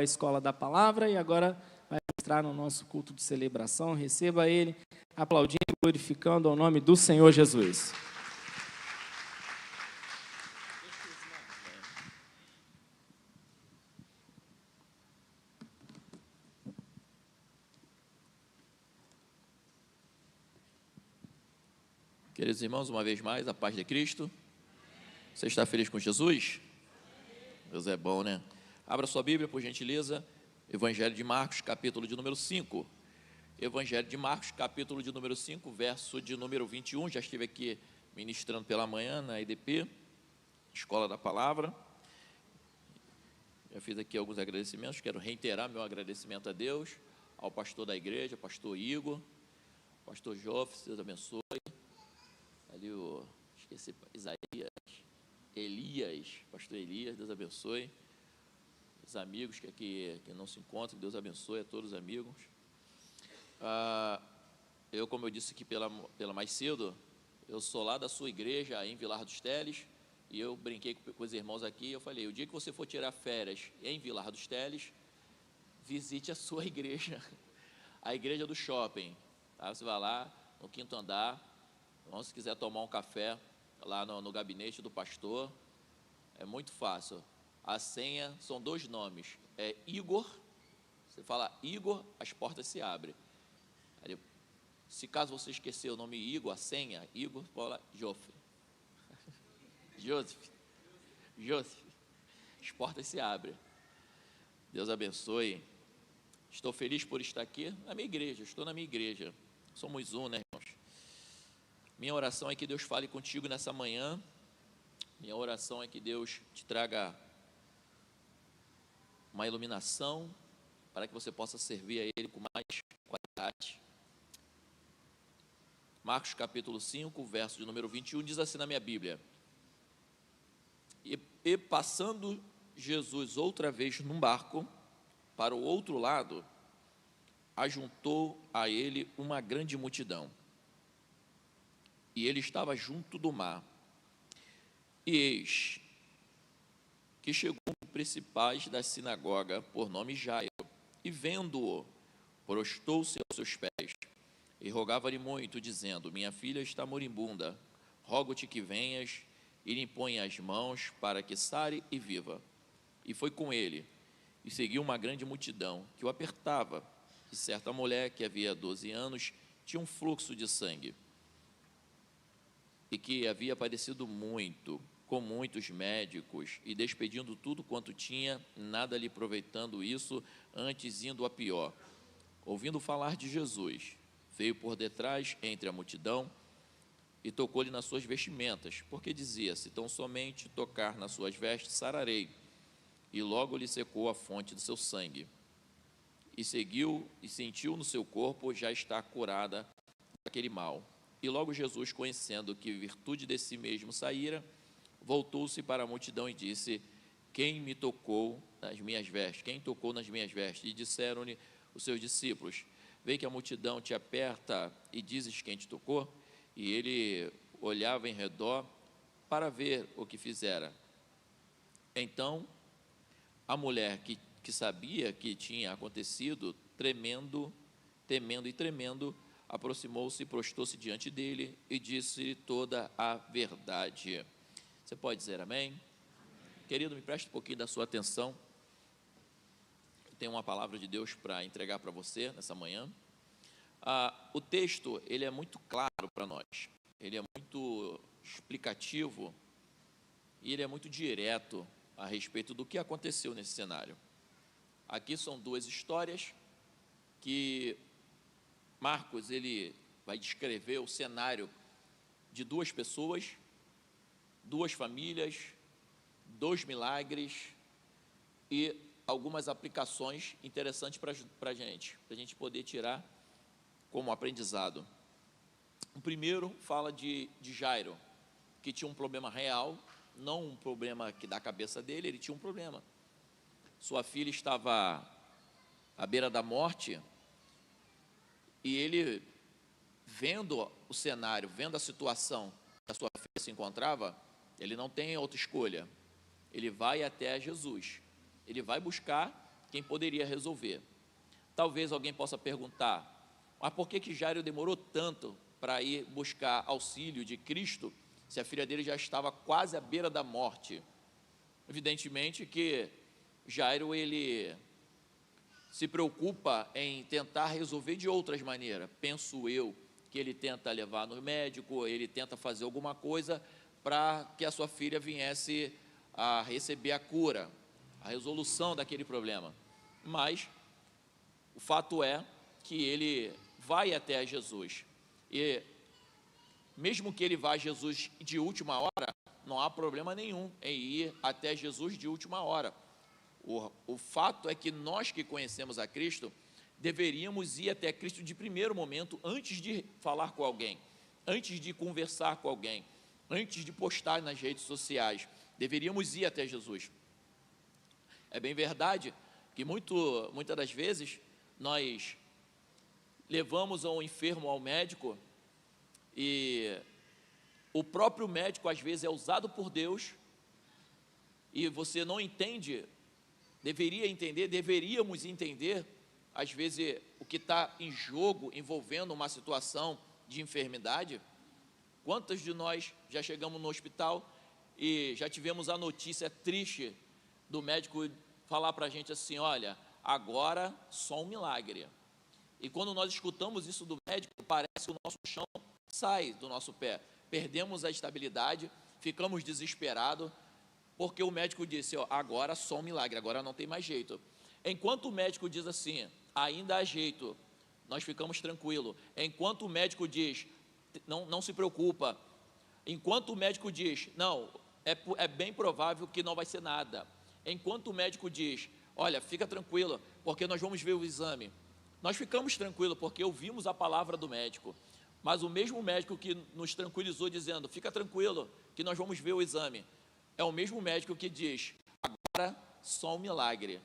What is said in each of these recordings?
a Escola da Palavra e agora vai entrar no nosso culto de celebração. Receba ele aplaudindo e glorificando ao nome do Senhor Jesus. Queridos irmãos, uma vez mais, a paz de Cristo. Você está feliz com Jesus? Deus é bom, né? Abra sua Bíblia, por gentileza. Evangelho de Marcos, capítulo de número 5. Evangelho de Marcos, capítulo de número 5, verso de número 21. Já estive aqui ministrando pela manhã na EDP, Escola da Palavra. Já fiz aqui alguns agradecimentos. Quero reiterar meu agradecimento a Deus, ao pastor da igreja, pastor Igor, pastor Joffre, Deus abençoe. Ali esqueci, Elias, pastor Elias, Deus abençoe. Os amigos que não se encontram, Deus abençoe a todos os amigos. Eu, como eu disse aqui pela mais cedo, eu sou lá da sua igreja em Vilar dos Teles, e eu brinquei com os irmãos aqui, eu falei, o dia que você for tirar férias em Vilar dos Teles, visite a sua igreja, a igreja do shopping, tá? Você vai lá no 5º andar, então, se quiser tomar um café lá no gabinete do pastor, é muito fácil. A senha são 2 nomes, é Igor, você fala Igor, as portas se abrem. Aí, se caso você esquecer o nome Igor, a senha, Igor, fala Joffre. Joseph, as portas se abrem. Deus abençoe. Estou feliz por estar aqui na minha igreja, estou na minha igreja. Somos um, né, irmãos? Minha oração é que Deus fale contigo nessa manhã. Minha oração é que Deus te traga uma iluminação para que você possa servir a Ele com mais qualidade. Marcos capítulo 5, verso de número 21, diz assim na minha Bíblia: E passando Jesus outra vez num barco para o outro lado, ajuntou a ele uma grande multidão. E ele estava junto do mar. E eis que chegou um dos principais da sinagoga, por nome Jairo, e vendo-o, prostou-se aos seus pés, e rogava-lhe muito, dizendo: Minha filha está moribunda, rogo-te que venhas e lhe imponha as mãos, para que sare e viva. E foi com ele, e seguiu uma grande multidão, que o apertava, e certa mulher, que havia 12 anos, tinha um fluxo de sangue, e que havia padecido muito, com muitos médicos, e despedindo tudo quanto tinha, nada lhe aproveitando isso, antes indo a pior. Ouvindo falar de Jesus, veio por detrás, entre a multidão, e tocou-lhe nas suas vestimentas, porque dizia: se tão somente tocar nas suas vestes, sararei. E logo lhe secou a fonte do seu sangue. E seguiu, e sentiu no seu corpo já estar curada daquele mal. E logo Jesus, conhecendo que virtude de si mesmo saíra, voltou-se para a multidão e disse: Quem me tocou nas minhas vestes? Quem tocou nas minhas vestes? E disseram-lhe os seus discípulos: Vê que a multidão te aperta e dizes quem te tocou? E ele olhava em redor para ver o que fizera. Então, a mulher que sabia que tinha acontecido, temendo e tremendo, aproximou-se e prostou-se diante dele e disse toda a verdade. Você pode dizer amém? Querido, me preste um pouquinho da sua atenção. Eu tenho uma palavra de Deus para entregar para você nessa manhã. O texto, ele é muito claro para nós. Ele é muito explicativo e ele é muito direto a respeito do que aconteceu nesse cenário. Aqui são 2 histórias que Marcos, ele vai descrever o cenário de 2 pessoas, 2 famílias, 2 milagres e algumas aplicações interessantes para a gente poder tirar como aprendizado. O primeiro fala de Jairo, que tinha um problema real, não um problema que da cabeça dele, ele tinha um problema. Sua filha estava à beira da morte, e ele, vendo o cenário, vendo a situação que a sua filha se encontrava, ele não tem outra escolha. Ele vai até Jesus. Ele vai buscar quem poderia resolver. Talvez alguém possa perguntar, mas por que Jairo demorou tanto para ir buscar auxílio de Cristo, se a filha dele já estava quase à beira da morte? Evidentemente que Jairo, ele se preocupa em tentar resolver de outras maneiras. Penso eu que ele tenta levar no médico, ele tenta fazer alguma coisa para que a sua filha viesse a receber a cura, a resolução daquele problema. Mas o fato é que ele vai até Jesus. E mesmo que ele vá a Jesus de última hora, não há problema nenhum em ir até Jesus de última hora. O fato é que nós que conhecemos a Cristo, deveríamos ir até Cristo de primeiro momento, antes de falar com alguém, antes de conversar com alguém, antes de postar nas redes sociais. Deveríamos ir até Jesus. É bem verdade que muitas das vezes nós levamos um enfermo ao médico e o próprio médico às vezes é usado por Deus e você não entende, deveríamos entender, às vezes, o que está em jogo envolvendo uma situação de enfermidade. Quantos de nós já chegamos no hospital e já tivemos a notícia triste do médico falar para a gente assim, olha, agora só um milagre. E quando nós escutamos isso do médico, parece que o nosso chão sai do nosso pé. Perdemos a estabilidade, ficamos desesperados, porque o médico disse, ó, agora só um milagre, agora não tem mais jeito. Enquanto o médico diz assim, ainda há jeito, nós ficamos tranquilos. Enquanto o médico diz, não se preocupa. Enquanto o médico diz, não, é bem provável que não vai ser nada. Enquanto o médico diz, olha, fica tranquilo, porque nós vamos ver o exame. Nós ficamos tranquilos, porque ouvimos a palavra do médico. Mas o mesmo médico que nos tranquilizou dizendo, fica tranquilo, que nós vamos ver o exame, é o mesmo médico que diz, agora só um milagre.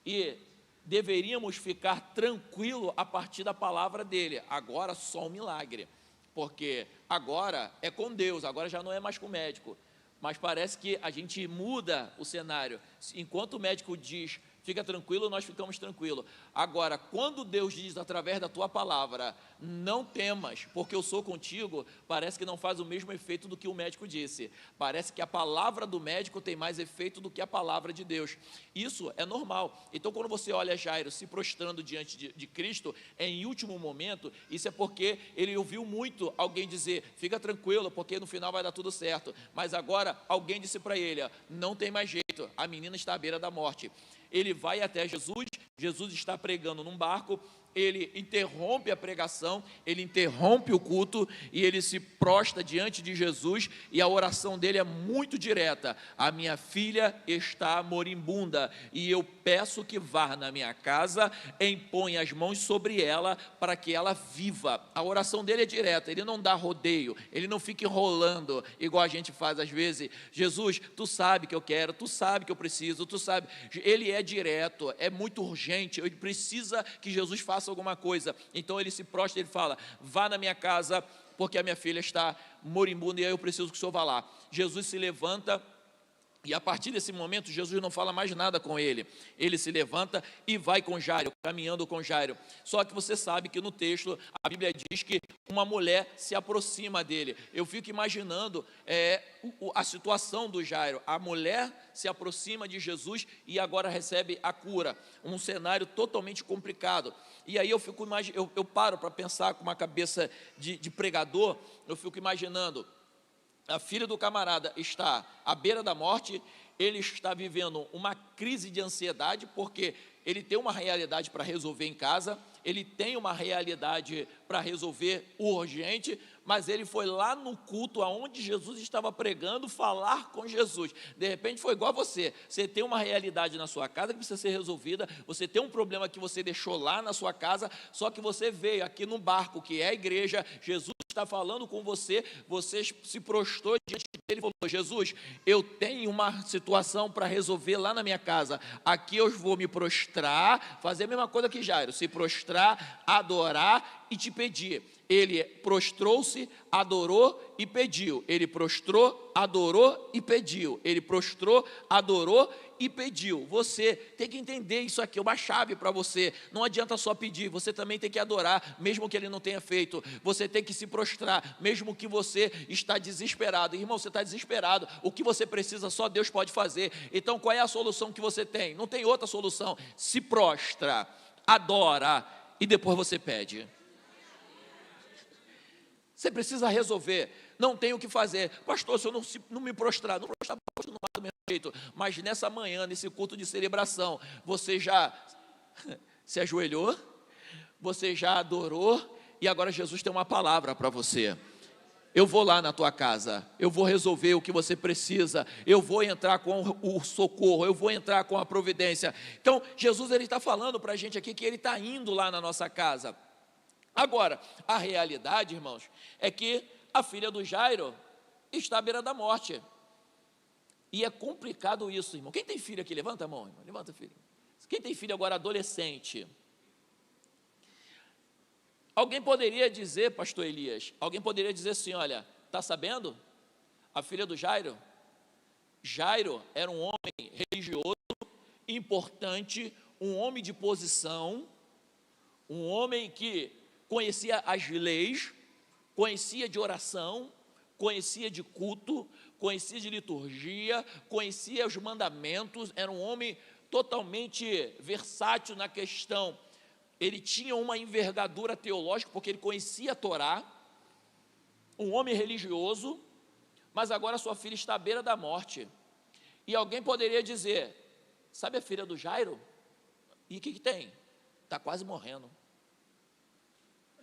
E deveríamos ficar tranquilo a partir da palavra dele, agora só um milagre, porque agora é com Deus, agora já não é mais com o médico. Mas parece que a gente muda o cenário. Enquanto o médico diz, fica tranquilo, nós ficamos tranquilos. Agora, quando Deus diz através da tua palavra, não temas, porque eu sou contigo, parece que não faz o mesmo efeito do que o médico disse. Parece que a palavra do médico tem mais efeito do que a palavra de Deus. Isso é normal. Então, quando você olha Jairo se prostrando diante de Cristo, em último momento, isso é porque ele ouviu muito alguém dizer, fica tranquilo, porque no final vai dar tudo certo. Mas agora, alguém disse para ele, não tem mais jeito, a menina está à beira da morte. Ele vai até Jesus, Jesus está pregando num barco, ele interrompe a pregação, ele interrompe o culto e ele se prostra diante de Jesus e a oração dele é muito direta, a minha filha está moribunda e eu peço que vá na minha casa, imponha as mãos sobre ela para que ela viva. A oração dele é direta, ele não dá rodeio, ele não fica enrolando igual a gente faz às vezes. Jesus, tu sabe que eu quero, tu sabe que eu preciso, tu sabe. Ele é direto, é muito urgente, ele precisa que Jesus faça alguma coisa. Então ele se prostra, ele fala, vá na minha casa porque a minha filha está moribunda e eu preciso que o senhor vá lá. Jesus se levanta e a partir desse momento Jesus não fala mais nada com ele. Ele se levanta e vai com Jairo, caminhando com Jairo. Só que você sabe que no texto a Bíblia diz que uma mulher se aproxima dele. Eu fico imaginando a situação do Jairo. A mulher se aproxima de Jesus e agora recebe a cura. Um cenário totalmente complicado. E aí eu paro para pensar com uma cabeça de pregador, eu fico imaginando, a filha do camarada está à beira da morte, ele está vivendo uma crise de ansiedade, porque ele tem uma realidade para resolver em casa, ele tem uma realidade para resolver urgente, mas ele foi lá no culto aonde Jesus estava pregando, falar com Jesus. De repente foi igual a você tem uma realidade na sua casa que precisa ser resolvida, você tem um problema que você deixou lá na sua casa, só que você veio aqui no barco, que é a igreja, Jesus está falando com você, você se prostrou diante dele e falou, Jesus, eu tenho uma situação para resolver lá na minha casa, aqui eu vou me prostrar, fazer a mesma coisa que Jairo, se prostrar, adorar e te pedir. Ele prostrou-se, adorou e pediu. Ele prostrou, adorou e pediu. Ele prostrou, adorou e pediu. Você tem que entender isso aqui, é uma chave para você. Não adianta só pedir, você também tem que adorar, mesmo que ele não tenha feito. Você tem que se prostrar, mesmo que você está desesperado. Irmão, você está desesperado, o que você precisa só Deus pode fazer. Então qual é a solução que você tem? Não tem outra solução. Se prostra, adora e depois você pede. Você precisa resolver, não tem o que fazer. Pastor, se eu não me prostrar, não prostrar, não vai do mesmo jeito. Mas nessa manhã, nesse culto de celebração, você já se ajoelhou, você já adorou, e agora Jesus tem uma palavra para você. Eu vou lá na tua casa, eu vou resolver o que você precisa, eu vou entrar com o socorro, eu vou entrar com a providência. Então, Jesus está falando para a gente aqui que Ele está indo lá na nossa casa. Agora, a realidade, irmãos, é que a filha do Jairo está à beira da morte. E é complicado isso, irmão. Quem tem filho aqui? Levanta a mão, irmão. Levanta, filho. Quem tem filho agora adolescente? Alguém poderia dizer, pastor Elias, alguém poderia dizer assim, olha, está sabendo? A filha do Jairo? Jairo era um homem religioso, importante, um homem de posição, um homem que conhecia as leis, conhecia de oração, conhecia de culto, conhecia de liturgia, conhecia os mandamentos, era um homem totalmente versátil na questão. Ele tinha uma envergadura teológica, porque ele conhecia a Torá, um homem religioso, mas agora sua filha está à beira da morte. E alguém poderia dizer, sabe a filha do Jairo? E o que tem? Está quase morrendo.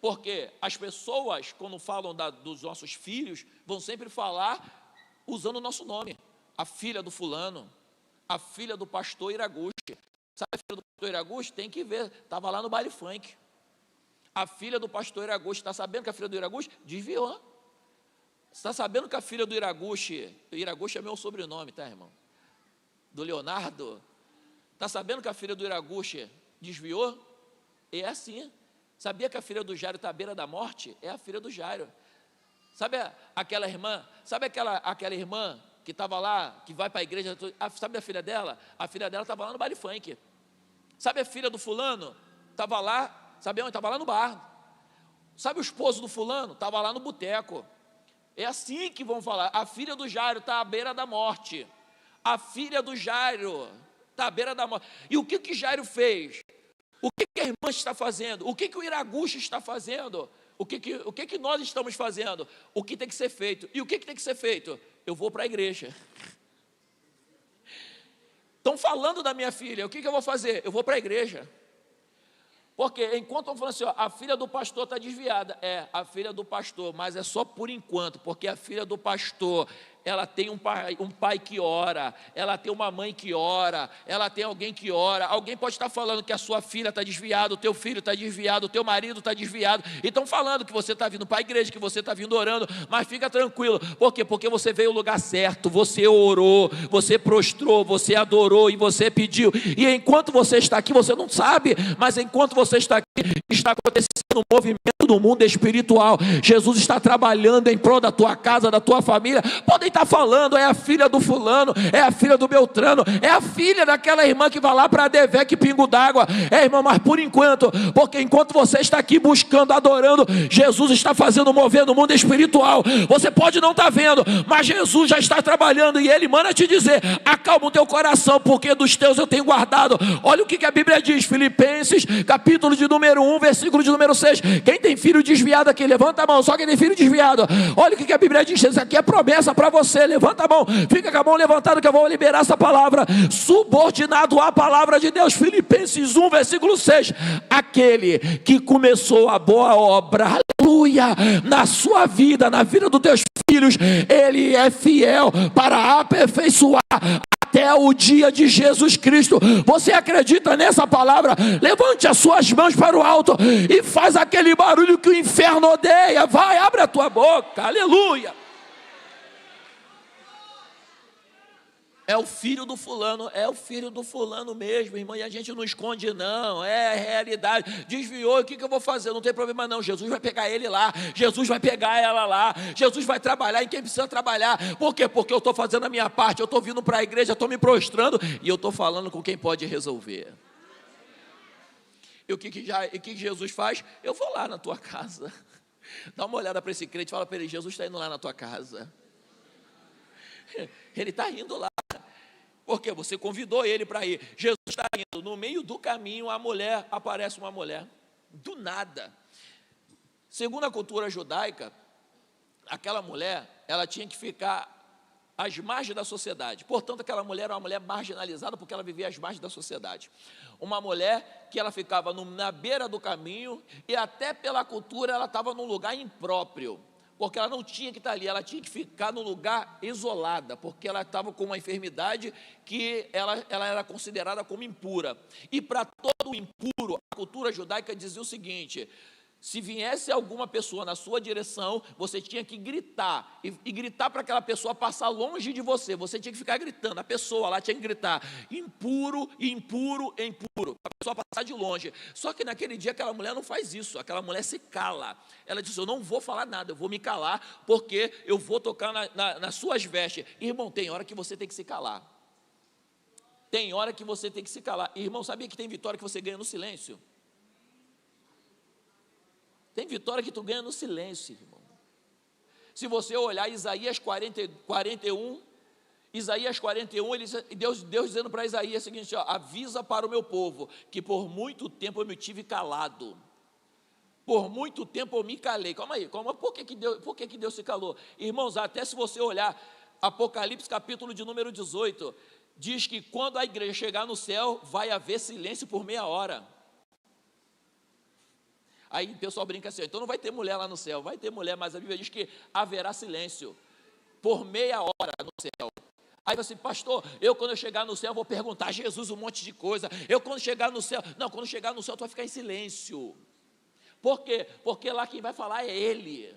Porque as pessoas, quando falam dos nossos filhos, vão sempre falar usando o nosso nome. A filha do fulano, a filha do pastor Iraguchi. Sabe a filha do pastor Iraguchi? Tem que ver, estava lá no baile funk. A filha do pastor Iraguchi, está sabendo que a filha do Iraguchi desviou? Está sabendo que a filha do Iraguchi é meu sobrenome, tá, irmão? Do Leonardo. Está sabendo que a filha do Iraguchi desviou? É assim. Sabia que a filha do Jairo está à beira da morte? É a filha do Jairo. Sabe aquela irmã? Sabe aquela irmã que estava lá, que vai para a igreja? Sabe a filha dela? A filha dela estava lá no baile funk. Sabe a filha do fulano? Estava lá, sabe onde? Estava lá no bar. Sabe o esposo do fulano? Estava lá no boteco. É assim que vão falar. A filha do Jairo está à beira da morte. A filha do Jairo está à beira da morte. E o que Jairo fez? O que a irmã está fazendo? O que o Iraguchi está fazendo? O que nós estamos fazendo? O que tem que ser feito? E o que tem que ser feito? Eu vou para a igreja. Estão falando da minha filha, o que eu vou fazer? Eu vou para a igreja. Porque enquanto estão falando assim, ó, a filha do pastor está desviada. É, a filha do pastor, mas é só por enquanto, porque a filha do pastor, ela tem um pai que ora, ela tem uma mãe que ora, ela tem alguém que ora. Alguém pode estar falando que a sua filha está desviada, o teu filho está desviado, o teu marido está desviado, e estão falando que você está vindo para a igreja, que você está vindo orando, mas fica tranquilo. Por quê? Porque você veio ao lugar certo, você orou, você prostrou, você adorou e você pediu. E enquanto você está aqui, você não sabe, mas enquanto você está aqui, está acontecendo um movimento no mundo espiritual. Jesus está trabalhando em prol da tua casa, da tua família. Podem estar falando, é a filha do fulano, é a filha do Beltrano, é a filha daquela irmã que vai lá para a Devec Pingo d'Água. É, irmão, mas por enquanto, porque enquanto você está aqui buscando, adorando, Jesus está fazendo mover no mundo espiritual. Você pode não estar vendo, mas Jesus já está trabalhando, e Ele manda te dizer, acalma o teu coração, porque dos teus eu tenho guardado. Olha o que a Bíblia diz, Filipenses, capítulo de número 1, versículo de número 6. Quem tem filho desviado aqui, levanta a mão. Só quem tem filho desviado. Olha o que a Bíblia diz. Isso aqui é promessa para você. Levanta a mão, fica com a mão levantada, que eu vou liberar essa palavra. Subordinado à palavra de Deus. Filipenses 1, versículo 6. Aquele que começou a boa obra, aleluia, na sua vida, na vida dos teus filhos, Ele é fiel para aperfeiçoar até o dia de Jesus Cristo. Você acredita nessa palavra? Levante as suas mãos para o alto e faz aquele barulho que o inferno odeia. Vai, abre a tua boca, aleluia. É o filho do fulano mesmo, irmão, e a gente não esconde não, é a realidade. Desviou, o que eu vou fazer? Não tem problema não, Jesus vai pegar ele lá, Jesus vai pegar ela lá, Jesus vai trabalhar em quem precisa trabalhar. Por quê? Porque eu estou fazendo a minha parte, eu estou vindo para a igreja, estou me prostrando, e eu estou falando com quem pode resolver. E o que Jesus faz? Eu vou lá na tua casa, dá uma olhada para esse crente, fala para ele, Jesus está indo lá na tua casa. Ele está indo lá, porque você convidou ele para ir. Jesus está indo, no meio do caminho, aparece uma mulher, do nada. Segundo a cultura judaica, aquela mulher, ela tinha que ficar às margens da sociedade. Portanto, aquela mulher era uma mulher marginalizada, porque ela vivia às margens da sociedade. Uma mulher que ela ficava na beira do caminho, e até pela cultura ela estava num lugar impróprio, porque ela não tinha que estar ali, ela tinha que ficar num lugar isolada, porque ela estava com uma enfermidade que ela era considerada como impura. E para todo impuro, a cultura judaica dizia o seguinte: se viesse alguma pessoa na sua direção, você tinha que gritar, e gritar para aquela pessoa passar longe de você. Você tinha que ficar gritando, a pessoa lá tinha que gritar, impuro, impuro, impuro, para a pessoa passar de longe. Só que naquele dia aquela mulher não faz isso, aquela mulher se cala. Ela disse, eu não vou falar nada, eu vou me calar, porque eu vou tocar nas suas vestes. Irmão, tem hora que você tem que se calar. Tem hora que você tem que se calar. Irmão, sabia que tem vitória que você ganha no silêncio? Tem vitória que tu ganha no silêncio, irmão. Se você olhar Isaías 41, Deus dizendo para Isaías o seguinte, ó, avisa para o meu povo, que por muito tempo eu me tive calado. Por muito tempo eu me calei. Calma aí, por que Deus se calou? Irmãos, até se você olhar Apocalipse capítulo de número 18, diz que quando a igreja chegar no céu, vai haver silêncio por meia hora. Aí o pessoal brinca assim, então não vai ter mulher lá no céu. Vai ter mulher, mas a Bíblia diz que haverá silêncio por meia hora no céu. Aí você, pastor, quando eu chegar no céu, vou perguntar a Jesus um monte de coisa. Quando chegar no céu, tu vai ficar em silêncio. Por quê? Porque lá quem vai falar é Ele.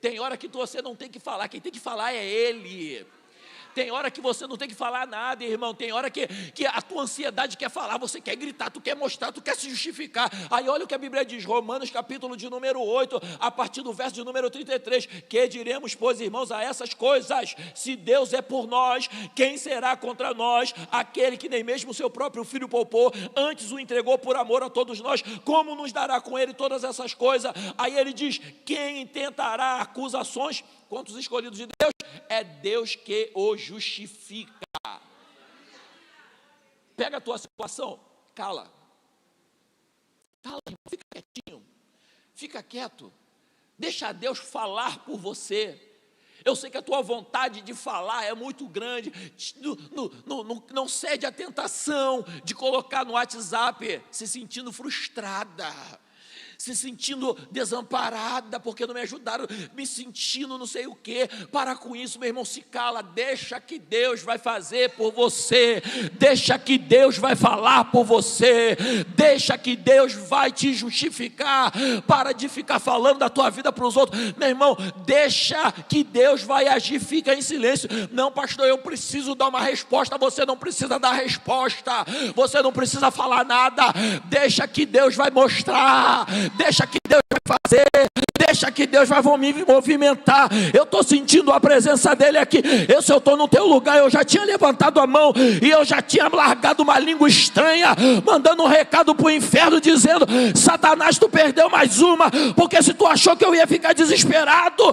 Tem hora que você não tem que falar, quem tem que falar é Ele. Tem hora que você não tem que falar nada, irmão. Tem hora que a tua ansiedade quer falar, você quer gritar, tu quer mostrar, tu quer se justificar. Aí olha o que a Bíblia diz, Romanos capítulo de número 8, a partir do verso de número 33. Que diremos, pois, irmãos, a essas coisas? Se Deus é por nós, quem será contra nós? Aquele que nem mesmo seu próprio filho poupou, antes o entregou por amor a todos nós, como nos dará com ele todas essas coisas? Aí ele diz, quem intentará acusações contra os escolhidos de Deus? É Deus que o justifica. Pega a tua situação, cala, irmão, fica quietinho, fica quieto, deixa Deus falar por você. Eu sei que a tua vontade de falar é muito grande, não cede à tentação de colocar no WhatsApp se sentindo frustrada, se sentindo desamparada, porque não me ajudaram, me sentindo não sei o que. Para com isso, meu irmão, se cala, deixa que Deus vai fazer por você, deixa que Deus vai falar por você, deixa que Deus vai te justificar. Para de ficar falando da tua vida para os outros, meu irmão, deixa que Deus vai agir, fica em silêncio. Não, pastor, eu preciso dar uma resposta. Você não precisa dar resposta, você não precisa falar nada, deixa que Deus vai mostrar, deixa que Deus vai fazer, deixa que Deus vai me movimentar. Eu estou sentindo a presença dele aqui. Se eu estou no teu lugar, eu já tinha levantado a mão e eu já tinha largado uma língua estranha, mandando um recado para o inferno, dizendo, Satanás, tu perdeu mais uma, porque se tu achou que eu ia ficar desesperado,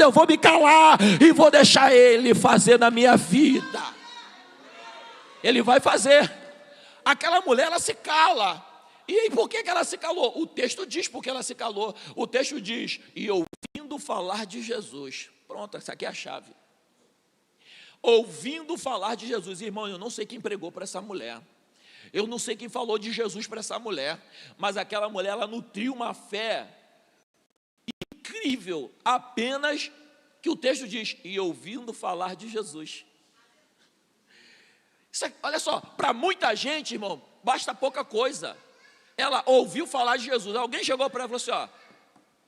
eu vou me calar e vou deixar ele fazer na minha vida. Ele vai fazer. Aquela mulher, ela se cala. E por que ela se calou? O texto diz porque ela se calou. O texto diz, e ouvindo falar de Jesus. Pronto, essa aqui é a chave. Ouvindo falar de Jesus. Irmão, eu não sei quem pregou para essa mulher, eu não sei quem falou de Jesus para essa mulher, mas aquela mulher, ela nutriu uma fé incrível, apenas que o texto diz, e ouvindo falar de Jesus. Olha só, para muita gente, irmão, basta pouca coisa. Ela ouviu falar de Jesus. Alguém chegou para ela e falou assim, ó,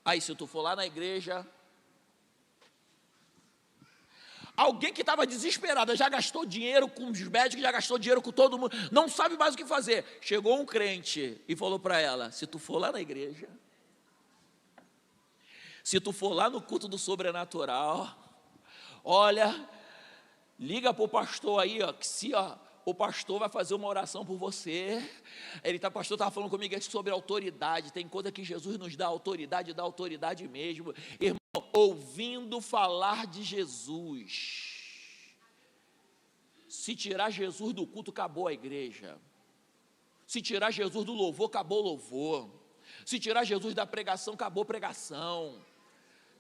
aí se tu for lá na igreja, Alguém que estava desesperada, já gastou dinheiro com os médicos, já gastou dinheiro com todo mundo, não sabe mais o que fazer. Chegou um crente e falou para ela: se tu for lá na igreja, se tu for lá no culto do sobrenatural, olha, liga para o pastor aí, ó, que se o pastor vai fazer uma oração por você. O pastor estava falando comigo aqui sobre autoridade. Tem coisa que Jesus nos dá autoridade mesmo. Irmão, ouvindo falar de Jesus. Se tirar Jesus do culto, acabou a igreja. Se tirar Jesus do louvor, acabou o louvor. Se tirar Jesus da pregação, acabou a pregação.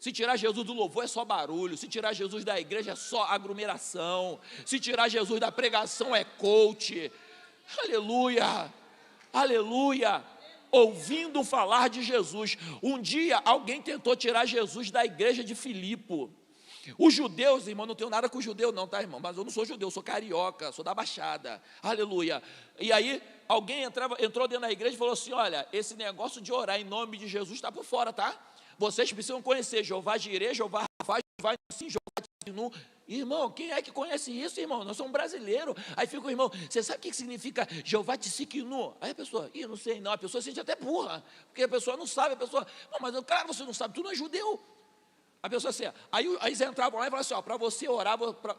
Se tirar Jesus do louvor é só barulho. Se tirar Jesus da igreja é só aglomeração. Se tirar Jesus da pregação é coach. Aleluia, aleluia. Ouvindo falar de Jesus. Um dia alguém tentou tirar Jesus da igreja de Filipe. Os judeus, irmão, não tenho nada com judeu não, tá, irmão? Mas eu não sou judeu, sou carioca, sou da Baixada. Aleluia. E aí alguém entrou dentro da igreja e falou assim: olha, esse negócio de orar em nome de Jesus está por fora, tá? Vocês precisam conhecer Jeová Jireh, Jeová Rafa, Jeová Nissim, Jeová Tsidkenu. Irmão, quem é que conhece isso, irmão? Nós somos brasileiros. Aí fica o irmão: você sabe o que significa Jeová Tsidkenu? Aí a pessoa: não sei não. A pessoa se sente até burra, porque a pessoa não sabe. A pessoa: não, mas claro, você não sabe, tu não é judeu. A pessoa assim, aí eles entravam lá e falavam assim: para você orar,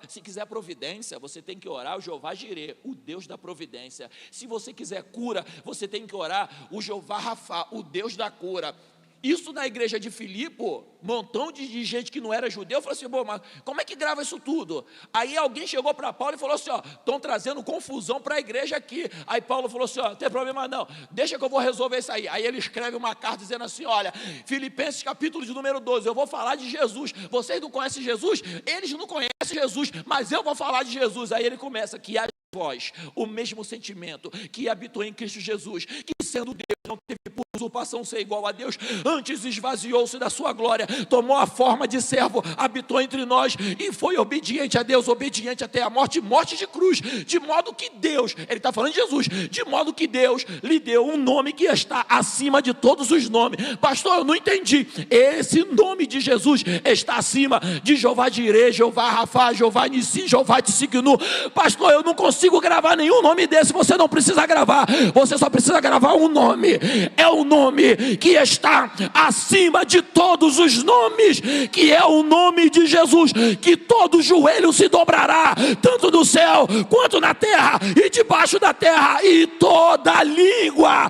se quiser providência, você tem que orar o Jeová Jireh, o Deus da providência. Se você quiser cura, você tem que orar o Jeová Rafa, o Deus da cura. Isso na igreja de Filipe, um montão de gente que não era judeu, falou assim: bom, mas como é que grava isso tudo? Aí alguém chegou para Paulo e falou assim: estão trazendo confusão para a igreja aqui. Aí Paulo falou assim: não tem problema não, deixa que eu vou resolver isso aí. Aí ele escreve uma carta dizendo assim: olha, Filipenses capítulo de número 12, eu vou falar de Jesus. Vocês não conhecem Jesus? Eles não conhecem Jesus, mas eu vou falar de Jesus. Aí ele começa: que haja em vós o mesmo sentimento que habitou em Cristo Jesus, que sendo Deus não teve por usurpação ser igual a Deus, antes esvaziou-se da sua glória, tomou a forma de servo, habitou entre nós e foi obediente a Deus, obediente até a morte, morte de cruz, de modo que Deus, ele está falando de Jesus, de modo que Deus lhe deu um nome que está acima de todos os nomes. Pastor, eu não entendi. Esse nome de Jesus está acima de Jeová Jireh, Jeová Rafa, Jeová Nissim, Jeová Tsidkenu. Pastor, eu não consigo gravar nenhum nome desse. Você não precisa gravar, você só precisa gravar um nome. É o nome que está acima de todos os nomes, que é o nome de Jesus, que todo joelho se dobrará, tanto no céu quanto na terra e debaixo da terra, e toda língua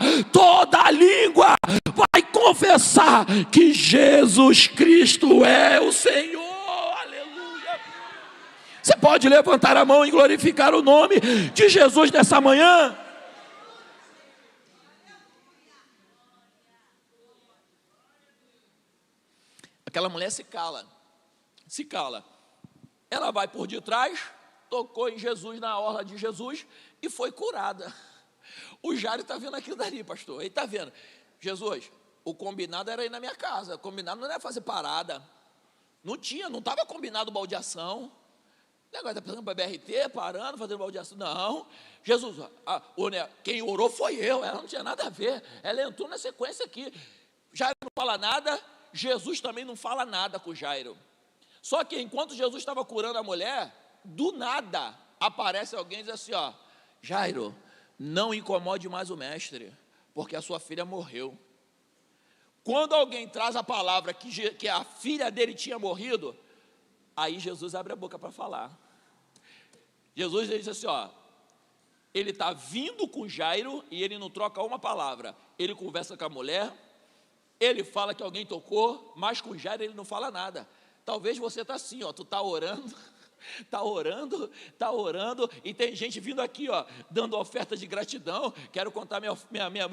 vai confessar que Jesus Cristo é o Senhor. Aleluia. Você pode levantar a mão e glorificar o nome de Jesus nessa manhã? Aquela mulher se cala. Ela vai por detrás, tocou em Jesus, na orla de Jesus, e foi curada. O Jairo está vendo aquilo dali, pastor. Ele está vendo: Jesus, o combinado era ir na minha casa, o combinado não era fazer parada. Não estava combinado baldeação. O negócio está pensando para BRT, parando, fazendo baldeação. Não, Jesus, quem orou foi eu, ela não tinha nada a ver. Ela entrou na sequência aqui. Jairo não fala nada, Jesus também não fala nada com Jairo. Só que enquanto Jesus estava curando a mulher, do nada aparece alguém e diz assim: Jairo, não incomode mais o mestre, porque a sua filha morreu. Quando alguém traz a palavra que a filha dele tinha morrido, aí Jesus abre a boca para falar. Jesus diz assim: ele está vindo com Jairo e ele não troca uma palavra. Ele conversa com a mulher, ele fala que alguém tocou, mas com Jairo ele não fala nada. Talvez você está assim, tu está orando, está orando, e tem gente vindo aqui, dando oferta de gratidão. Quero contar meu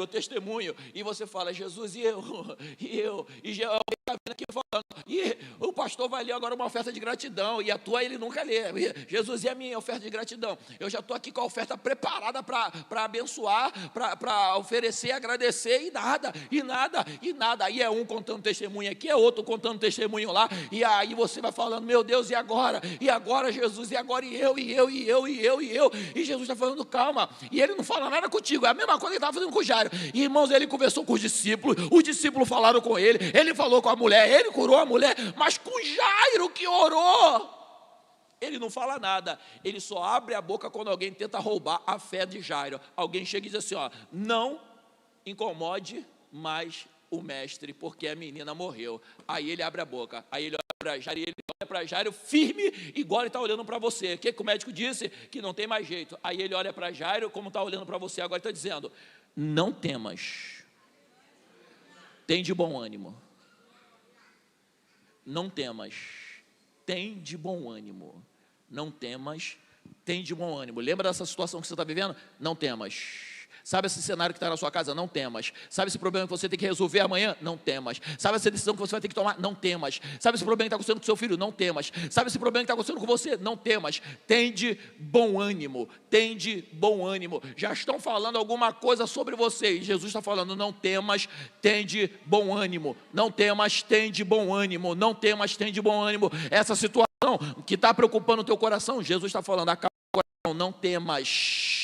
testemunho, e você fala: Jesus, e eu, e alguém está vindo aqui falando, e o pastor vai ler agora uma oferta de gratidão, e a tua ele nunca lê. Jesus, e a minha oferta de gratidão? Eu já estou aqui com a oferta preparada para abençoar, para oferecer, agradecer, e nada. Aí é um contando testemunho aqui, é outro contando testemunho lá, e aí você vai falando: meu Deus, e agora Jesus, e agora e eu, e Jesus está falando: calma, e ele não fala nada contigo. É a mesma coisa que ele estava fazendo com o Jairo. E, irmãos, ele conversou com os discípulos falaram com ele falou com a mulher, ele curou a mulher, mas com Jairo que orou, Ele não fala nada, ele só abre a boca quando alguém tenta roubar a fé de Jairo. Alguém chega e diz assim, ó, não incomode mais o mestre, porque a menina morreu. Aí ele abre a boca, aí ele olha para Jairo, e ele olha para Jairo firme, igual ele está olhando para você. O que o médico disse? Que não tem mais jeito. Aí ele olha para Jairo, como está olhando para você, agora está dizendo, não temas, tem de bom ânimo. Não temas, tem de bom ânimo. Não temas, tem de bom ânimo. Lembra dessa situação que você está vivendo? Não temas. Sabe esse cenário que está na sua casa? Não temas. Sabe esse problema que você tem que resolver amanhã? Não temas. Sabe essa decisão que você vai ter que tomar? Não temas. Sabe esse problema que está acontecendo com seu filho? Não temas. Sabe esse problema que está acontecendo com você? Não temas. Tem de bom ânimo. Tem de bom ânimo. Já estão falando alguma coisa sobre você. E Jesus está falando, não temas, tem de bom ânimo. Não temas, tem de bom ânimo. Não temas, tem de bom ânimo. Essa situação que está preocupando o teu coração, Jesus está falando, acalma o coração, não temas.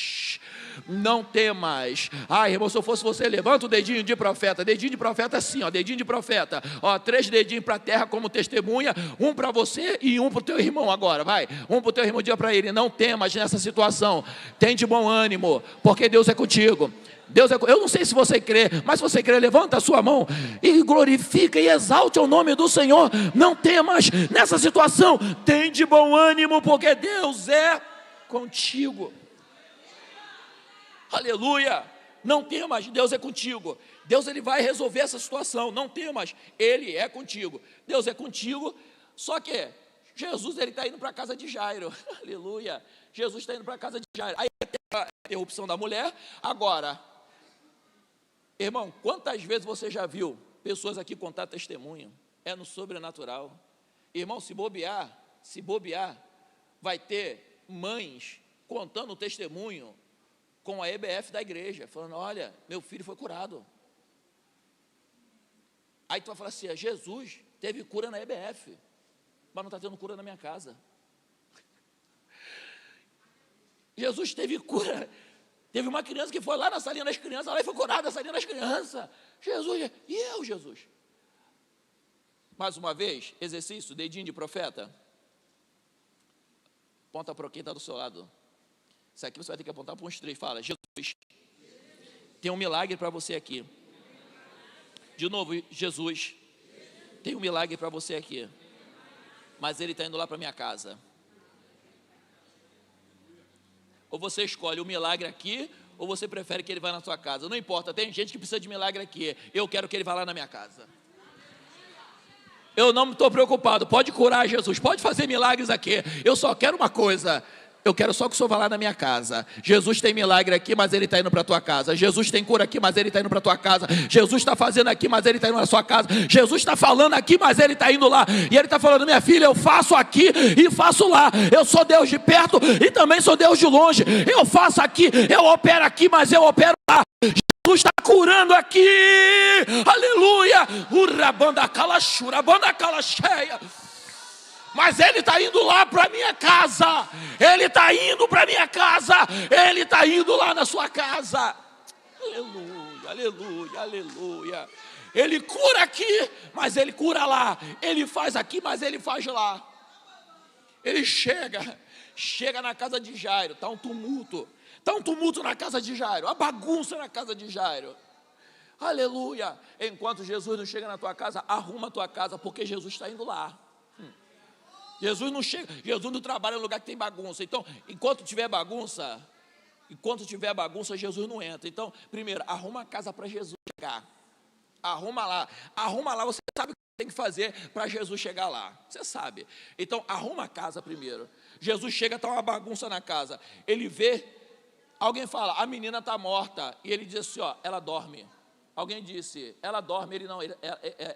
Não temas. Irmão, se eu fosse você, levanta o dedinho de profeta. Dedinho de profeta assim, ó, dedinho de profeta. Ó, 3 dedinhos para a terra como testemunha, um para você e um para o teu irmão agora, vai. Um para o teu irmão, diga para ele, não temas nessa situação. Tem de bom ânimo, porque Deus é contigo. Eu não sei se você crê, mas se você crê, levanta a sua mão e glorifica e exalte o nome do Senhor. Não temas nessa situação. Tem de bom ânimo, porque Deus é contigo. Aleluia, não temas, Deus é contigo. Deus ele vai resolver essa situação, não temas, Ele é contigo. Deus é contigo, só que Jesus ele está indo para a casa de Jairo. Aleluia, Jesus está indo para a casa de Jairo. Aí tem a interrupção da mulher. Agora, irmão, quantas vezes você já viu pessoas aqui contar testemunho? É no sobrenatural. Irmão, se bobear, vai ter mães contando testemunho com a EBF da igreja, falando, olha, meu filho foi curado. Aí tu vai falar assim, Jesus teve cura na EBF, mas não está tendo cura na minha casa. Jesus teve cura, teve uma criança que foi lá na salinha das crianças, lá e foi curada na salinha das crianças. Jesus, e eu, Jesus? Mais uma vez, exercício, dedinho de profeta. Ponta para quem está do seu lado. Isso aqui você vai ter que apontar para uns 3. Fala, Jesus, tem um milagre para você aqui. De novo, Jesus, tem um milagre para você aqui. Mas ele está indo lá para minha casa. Ou você escolhe o milagre aqui, ou você prefere que ele vá na sua casa. Não importa, tem gente que precisa de milagre aqui. Eu quero que ele vá lá na minha casa. Eu não estou preocupado, pode curar, Jesus, pode fazer milagres aqui. Eu só quero uma coisa. Eu quero só que o Senhor vá lá na minha casa. Jesus tem milagre aqui, mas Ele está indo para a tua casa. Jesus tem cura aqui, mas Ele está indo para a tua casa. Jesus está fazendo aqui, mas Ele está indo na sua casa. Jesus está falando aqui, mas Ele está indo lá. E Ele está falando, minha filha, eu faço aqui e faço lá. Eu sou Deus de perto e também sou Deus de longe. Eu faço aqui, eu opero aqui, mas eu opero lá. Jesus está curando aqui. Aleluia. Urabanda calachura, banda calacheia. Mas Ele está indo lá para a minha casa. Ele está indo para a minha casa. Ele está indo lá na sua casa. Aleluia, aleluia, aleluia. Ele cura aqui, mas Ele cura lá. Ele faz aqui, mas Ele faz lá. Ele chega na casa de Jairo. Está um tumulto. Está um tumulto na casa de Jairo. A bagunça na casa de Jairo. Aleluia. Enquanto Jesus não chega na tua casa, arruma a tua casa, porque Jesus está indo lá. Jesus não chega, Jesus não trabalha no lugar que tem bagunça. Então, enquanto tiver bagunça, Jesus não entra. Então, primeiro, arruma a casa para Jesus chegar. Arruma lá, você sabe o que tem que fazer para Jesus chegar lá. Você sabe. Então, arruma a casa primeiro. Jesus chega, está uma bagunça na casa. Ele vê, alguém fala, a menina está morta. E ele diz assim, ó, ela dorme. Alguém disse, ela dorme, ele não,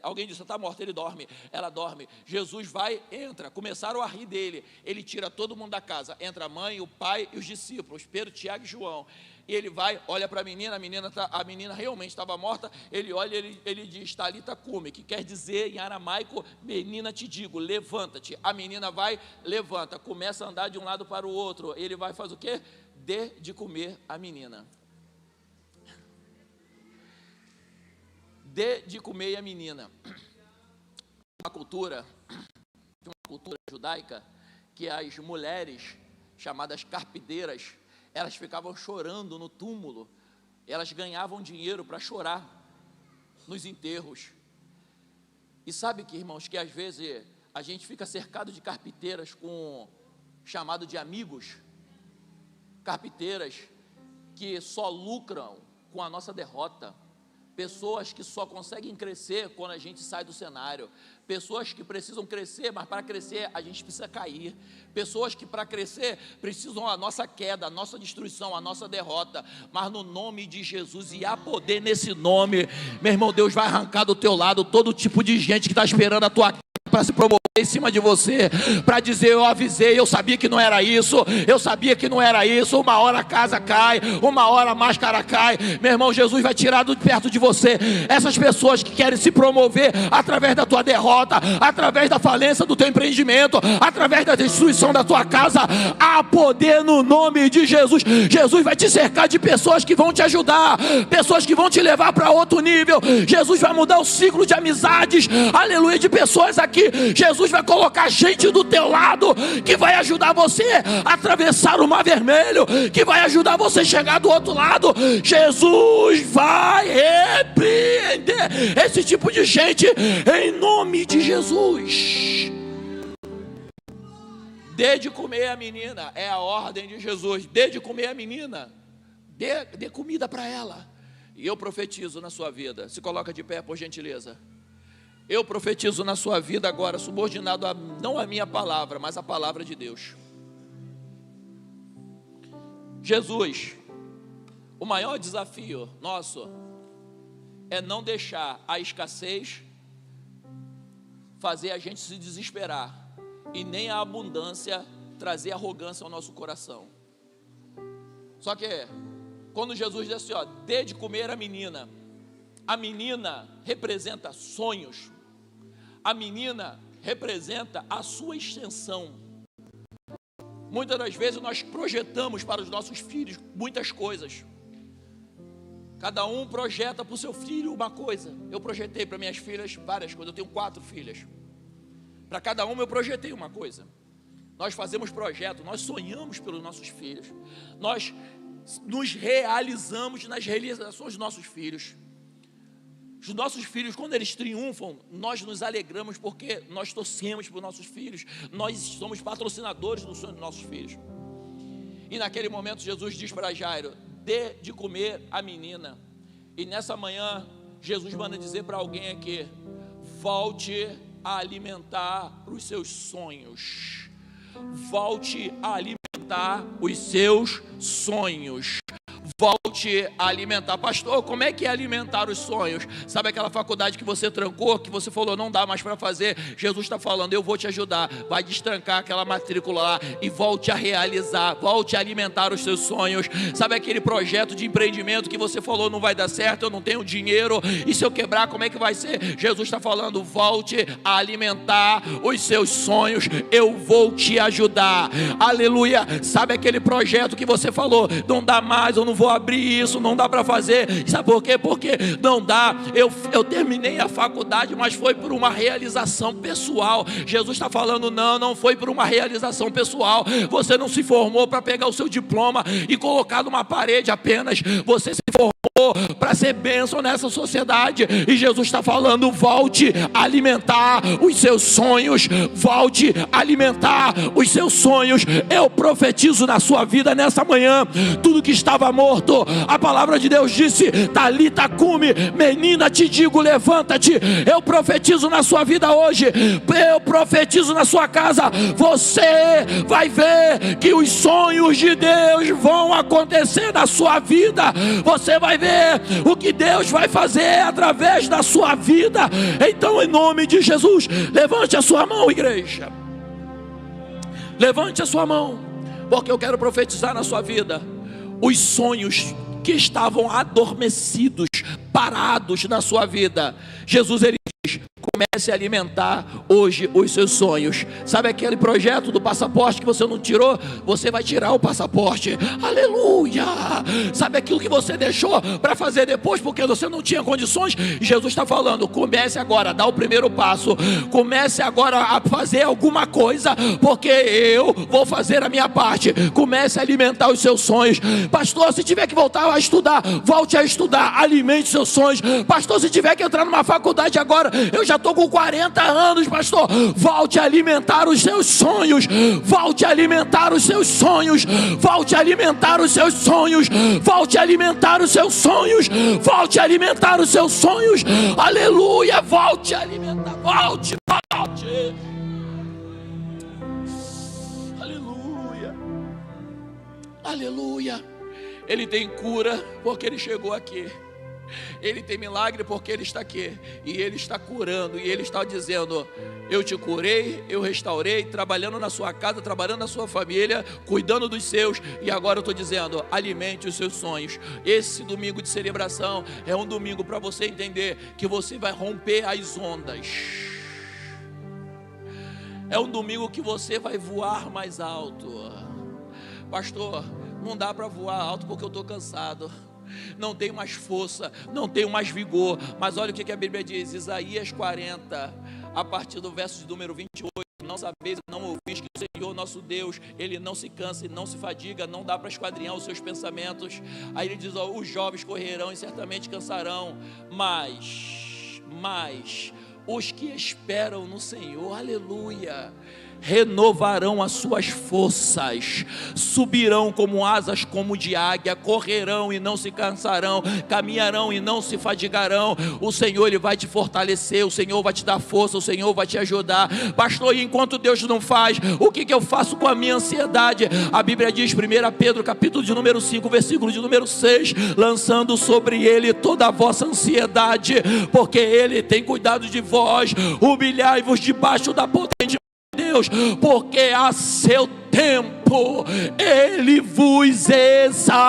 alguém disse, está morta, ele dorme, ela dorme. Jesus vai, entra, começaram a rir dele, ele tira todo mundo da casa, entra a mãe, o pai e os discípulos, Pedro, Tiago e João. E ele vai, olha para a menina realmente estava morta, ele olha, ele diz, Talita cumi, que quer dizer em aramaico, menina te digo, levanta-te. A menina vai, levanta, começa a andar de um lado para o outro, ele vai, faz o quê? Dê de comer a menina. Dê de comer a menina. Uma cultura judaica, que as mulheres, chamadas carpideiras, elas ficavam chorando no túmulo, elas ganhavam dinheiro para chorar nos enterros. E sabe que, irmãos, que às vezes a gente fica cercado de carpideiras com chamado de amigos, carpideiras que só lucram com a nossa derrota, pessoas que só conseguem crescer quando a gente sai do cenário, pessoas que precisam crescer, mas para crescer a gente precisa cair, pessoas que para crescer precisam a nossa queda, a nossa destruição, a nossa derrota, mas no nome de Jesus, e há poder nesse nome, meu irmão, Deus vai arrancar do teu lado todo tipo de gente que está esperando a tua para se promover em cima de você, para dizer: eu avisei, eu sabia que não era isso, eu sabia que não era isso. Uma hora a casa cai, uma hora a máscara cai. Meu irmão, Jesus vai tirar de perto de você essas pessoas que querem se promover através da tua derrota, através da falência do teu empreendimento, através da destruição da tua casa. Há poder no nome de Jesus. Jesus vai te cercar de pessoas que vão te ajudar, pessoas que vão te levar para outro nível. Jesus vai mudar o ciclo de amizades, aleluia, de pessoas aqui. Jesus vai colocar gente do teu lado que vai ajudar você a atravessar o mar vermelho, que vai ajudar você a chegar do outro lado. Jesus vai repreender esse tipo de gente em nome de Jesus. Dê de comer a menina, é a ordem de Jesus. Dê de comer a menina, dê comida para ela. E eu profetizo na sua vida. Se coloca de pé, por gentileza. Eu profetizo na sua vida agora, subordinado não a minha palavra, mas a palavra de Deus. Jesus, o maior desafio nosso é não deixar a escassez fazer a gente se desesperar, e nem a abundância trazer arrogância ao nosso coração. Só que quando Jesus disse assim, dê de comer a menina representa sonhos. A menina representa a sua extensão. Muitas das vezes nós projetamos para os nossos filhos muitas coisas. Cada um projeta para o seu filho uma coisa. Eu projetei para minhas filhas várias coisas. Eu tenho 4 filhas. Para cada uma eu projetei uma coisa. Nós fazemos projetos, nós sonhamos pelos nossos filhos. Nós nos realizamos nas realizações dos nossos filhos. Os nossos filhos, quando eles triunfam, nós nos alegramos porque nós torcemos para os nossos filhos. Nós somos patrocinadores do sonho dos nossos filhos. E naquele momento Jesus diz para Jairo: dê de comer a menina. E nessa manhã Jesus manda dizer para alguém aqui: volte a alimentar os seus sonhos. Volte a alimentar os seus sonhos. Volte a alimentar. Pastor, como é que é alimentar os sonhos? Sabe aquela faculdade que você trancou, que você falou não dá mais para fazer? Jesus está falando: eu vou te ajudar. Vai destrancar aquela matrícula lá e volte a realizar, volte a alimentar os seus sonhos. Sabe aquele projeto de empreendimento que você falou não vai dar certo, eu não tenho dinheiro, e se eu quebrar, como é que vai ser? Jesus está falando: volte a alimentar os seus sonhos, eu vou te ajudar. Aleluia. Sabe aquele projeto que você falou, não dá mais, eu não vou abrir isso, não dá para fazer. Sabe por quê? Porque não dá. Eu terminei a faculdade, mas foi por uma realização pessoal. Jesus está falando: não foi por uma realização pessoal. Você não se formou para pegar o seu diploma e colocar numa parede apenas. Você se formou para ser bênção nessa sociedade. E Jesus está falando: volte a alimentar os seus sonhos, volte a alimentar os seus sonhos. Eu profetizo na sua vida nessa manhã, tudo que estava morto, a palavra de Deus disse: Talita cumi, menina, te digo, levanta-te. Eu profetizo na sua vida hoje, eu profetizo na sua casa, você vai ver que os sonhos de Deus vão acontecer na sua vida. Você vai ver o que Deus vai fazer através da sua vida. Então, em nome de Jesus, levante a sua mão, igreja. Levante a sua mão, porque eu quero profetizar na sua vida. Os sonhos que estavam adormecidos, parados na sua vida, Jesus, ele diz: Comece a alimentar hoje os seus sonhos. Sabe aquele projeto do passaporte que você não tirou? Você vai tirar o passaporte. Aleluia! Sabe aquilo que você deixou para fazer depois porque você não tinha condições? Jesus está falando: comece agora, dá o primeiro passo. Comece agora a fazer alguma coisa, porque eu vou fazer a minha parte. Comece a alimentar os seus sonhos. Pastor, se tiver que voltar a estudar, volte a estudar. Alimente seus sonhos. Pastor, se tiver que entrar numa faculdade agora, eu já estou com 40 anos, pastor. Volte a alimentar os seus sonhos. Volte a alimentar os seus sonhos. Volte a alimentar os seus sonhos. Volte a alimentar os seus sonhos. Volte a alimentar os seus sonhos. Aleluia. Volte a alimentar. Volte. Aleluia. Aleluia. Ele tem cura porque ele chegou aqui. Ele tem milagre porque ele está aqui. E ele está curando. E ele está dizendo: eu te curei, eu restaurei, trabalhando na sua casa, trabalhando na sua família, cuidando dos seus. E agora eu estou dizendo: alimente os seus sonhos. Esse domingo de celebração é um domingo para você entender que você vai romper as ondas. É um domingo que você vai voar mais alto. Pastor, não dá para voar alto porque eu estou cansado. Não tenho mais força, não tenho mais vigor. Mas olha o que a Bíblia diz, Isaías 40, a partir do verso de número 28. Não sabeis e não ouvis que o Senhor nosso Deus, Ele não se cansa e não se fadiga, não dá para esquadrinhar os seus pensamentos. Aí ele diz: ó, os jovens correrão e certamente cansarão, mas os que esperam no Senhor, aleluia, renovarão as suas forças, subirão como asas como de águia, correrão e não se cansarão, caminharão e não se fadigarão. O Senhor, Ele vai te fortalecer, o Senhor vai te dar força, o Senhor vai te ajudar. Pastor, e enquanto Deus não faz, o que eu faço com a minha ansiedade? A Bíblia diz, 1 Pedro capítulo de número 5, versículo de número 6, lançando sobre Ele toda a vossa ansiedade, porque Ele tem cuidado de vós. Humilhai-vos debaixo da potente Deus, porque a seu tempo Ele vos exaltará.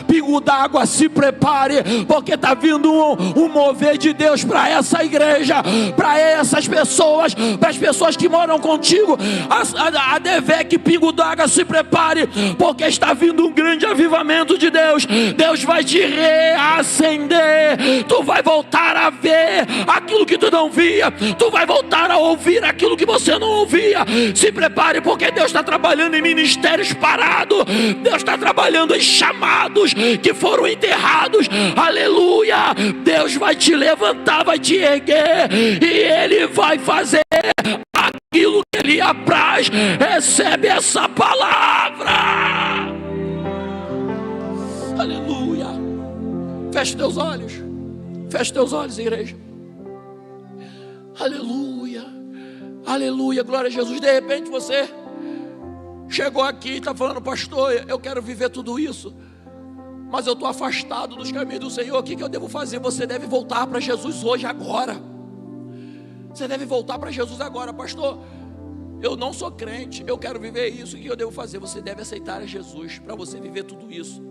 Pingo d'água, se prepare, porque está vindo um mover de Deus para essa igreja, para essas pessoas, para as pessoas que moram contigo. A Devec, Pingo d'água, se prepare, porque está vindo um grande avivamento de Deus. Deus vai te reacender. Tu vai voltar a ver aquilo que tu não via. Tu vai voltar a ouvir aquilo que você não ouvia. Se prepare, porque Deus está trabalhando em ministérios parados. Deus está trabalhando em chamados que foram enterrados. Aleluia. Deus vai te levantar, vai te erguer, e Ele vai fazer aquilo que Ele apraz. Recebe essa palavra. Aleluia. Feche teus olhos. Feche teus olhos, igreja. Aleluia. Aleluia, glória a Jesus. De repente você chegou aqui e está falando: pastor, eu quero viver tudo isso, mas eu estou afastado dos caminhos do Senhor. O que eu devo fazer? Você deve voltar para Jesus hoje, agora. Você deve voltar para Jesus agora. Pastor, eu não sou crente, eu quero viver isso. O que eu devo fazer? Você deve aceitar a Jesus para você viver tudo isso.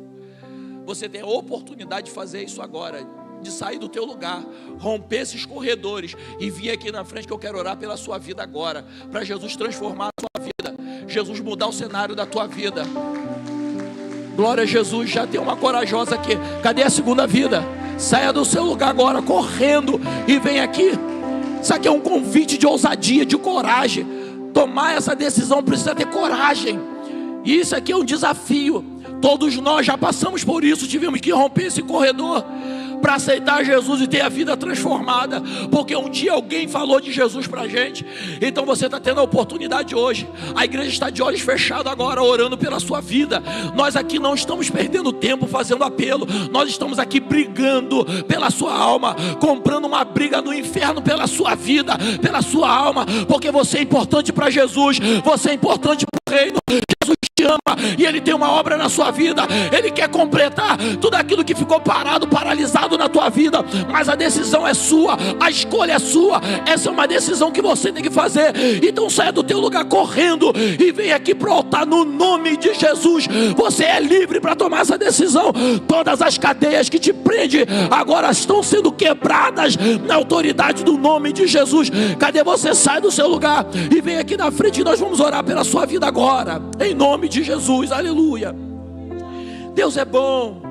Você tem a oportunidade de fazer isso agora, de sair do teu lugar, romper esses corredores e vir aqui na frente, que eu quero orar pela sua vida agora, para Jesus transformar a sua vida, Jesus mudar o cenário da tua vida. Glória a Jesus. Já tem uma corajosa aqui. Cadê a segunda vida? Saia do seu lugar agora, correndo, e vem aqui. Isso aqui é um convite de ousadia, de coragem. Tomar essa decisão precisa ter coragem, e isso aqui é um desafio. Todos nós já passamos por isso, tivemos que romper esse corredor para aceitar Jesus e ter a vida transformada, porque um dia alguém falou de Jesus para a gente. Então você está tendo a oportunidade hoje. A igreja está de olhos fechados agora, orando pela sua vida. Nós aqui não estamos perdendo tempo fazendo apelo, nós estamos aqui brigando pela sua alma, comprando uma briga no inferno pela sua vida, pela sua alma, porque você é importante para Jesus, você é importante para o reino. Jesus te ama e Ele tem uma obra na sua vida. Ele quer completar tudo aquilo que ficou parado, paralisado na tua vida, mas a decisão é sua, a escolha é sua. Essa é uma decisão que você tem que fazer. Então saia do teu lugar correndo e vem aqui para o altar no nome de Jesus. Você é livre para tomar essa decisão. Todas as cadeias que te prendem agora estão sendo quebradas na autoridade do nome de Jesus. Cadê você? Sai do seu lugar e vem aqui na frente e nós vamos orar pela sua vida agora, em nome de Jesus. Aleluia. Deus é bom,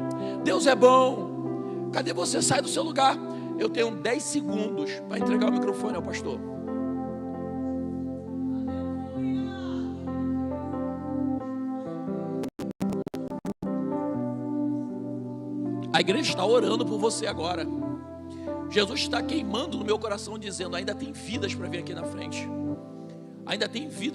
Deus é bom. Cadê você? Sai do seu lugar. Eu tenho 10 segundos para entregar o microfone ao pastor. A igreja está orando por você agora. Jesus está queimando no meu coração, dizendo: ainda tem vidas para vir aqui na frente. Ainda tem vida.